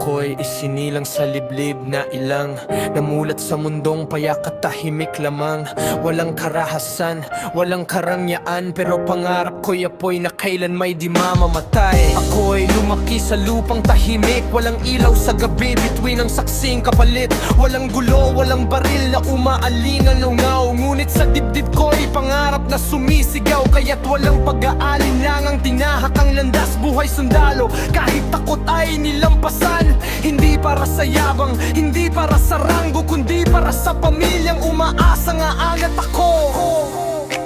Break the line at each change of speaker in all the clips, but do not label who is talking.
ako'y isinilang sa liblib na ilang namulat sa mundong payak at tahimik lamang. Walang karahasan, walang karangyaan, pero pangarap ko'y apoy na kailan may di mamamatay. Ako'y lumaki sa lupang tahimik, walang ilaw sa gabi, bituin ang saksing kapalit. Walang gulo, walang baril na umaalingaw-ngaw, ngunit sa dibdib ko'y pangarap na sumisigaw. Kaya't walang pag-aalinlangang tinahak ang landas, buhay sundalo kahit takot ay nilampasan. Hindi para sa yabang, hindi para sa ranggo, kundi para sa pamilyang umaasang aangat ako.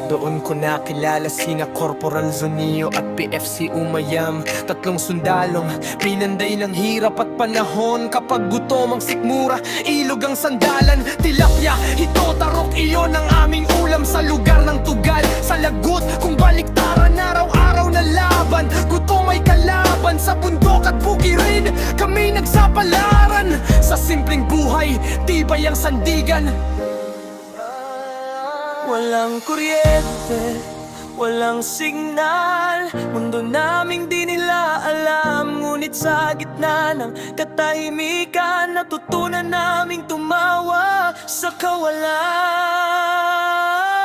Doon ko nakilala sina Corporal Zonio at PFC Umayam, tatlong sundalong pinanday ng hirap at panahon. Kapag gutom ang sikmura, ilog ang sandalan. Tilapia, hito, tarok, iyon ang aming ulam sa lugar ng tugal. Sa lagot, kung baliktaran, araw-araw na laban. Gutom ay kalaban, sa bundok at bukirin kami nagsapalaran. Sa simpleng buhay, tibay ang sandigan. Walang kuryente, walang signal, mundo naming di nila alam. Ngunit sa gitna ng katahimikan, natutunan naming tumawa sa kawalan.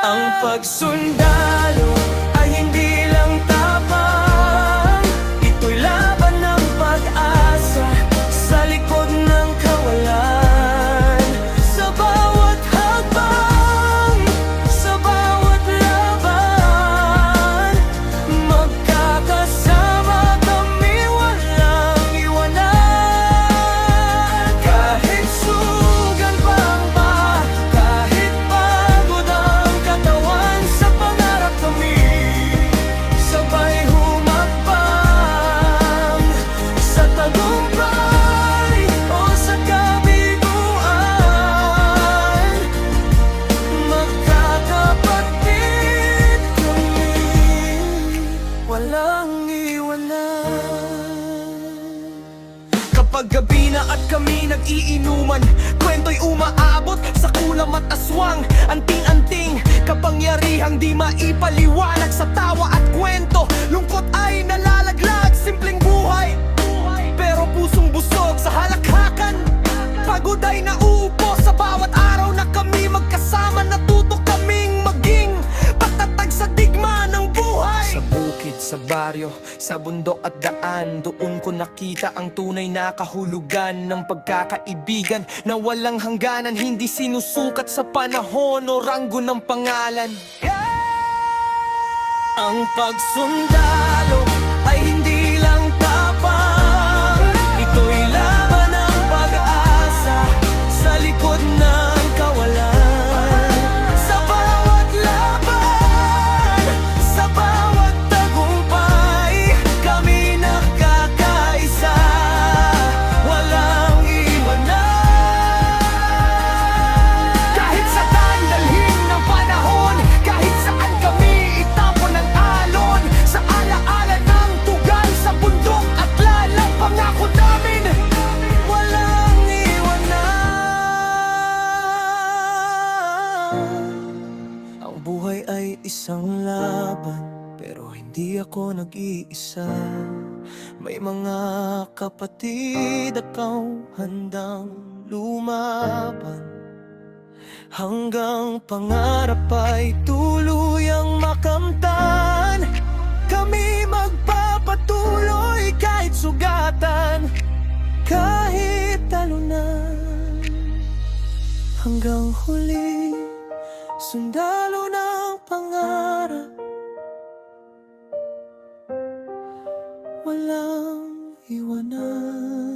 Ang pagsundalo ay hindi lang tapang, ito'y laban ng pag-asa sa likod ng kawalan. Kapag gabi na at kami nag-iinuman, kwento'y umaabot sa kulam at aswang. Anting-anting, kapangyarihang di maipaliwanag sa tawa at kwento. Lungkot ay nalalaglag, simpleng buhay, pero pusong busog sa halakhakan. Pagod ay nauupo sa bawat araw na kami magkasama. Natuto kaming maging patatag sa digma ng buhay. Sa bukid, sa baryo, sa bundok at daan, doon ko nakita ang tunay na kahulugan ng pagkakaibigan na walang hangganan, hindi sinusukat sa panahon o ranggo ng pangalan. Ang pagsundalo ay hindi lang tapang, ito'y laban ng pag-asa sa likod ng kawalan. Sa bawat laban, sa bawat tagumpay, kami nakakaisa, walang iwanan. Kahit sa tandalhin ng panahon, kahit saan kami itapon ng alon, sa alaala ng tugal, sa bundok at lalang pangako namin, walang iwanan. Ang buhay ay isang laban, pero hindi ako nag-iisa. May mga kapatid akong handang lumaban, hanggang pangarap ay tuluyang makamtan. Kami magpapatuloy kahit sugatan, kahit talunan. Hanggang huli, sundalo ng pangarap, walang iwanan.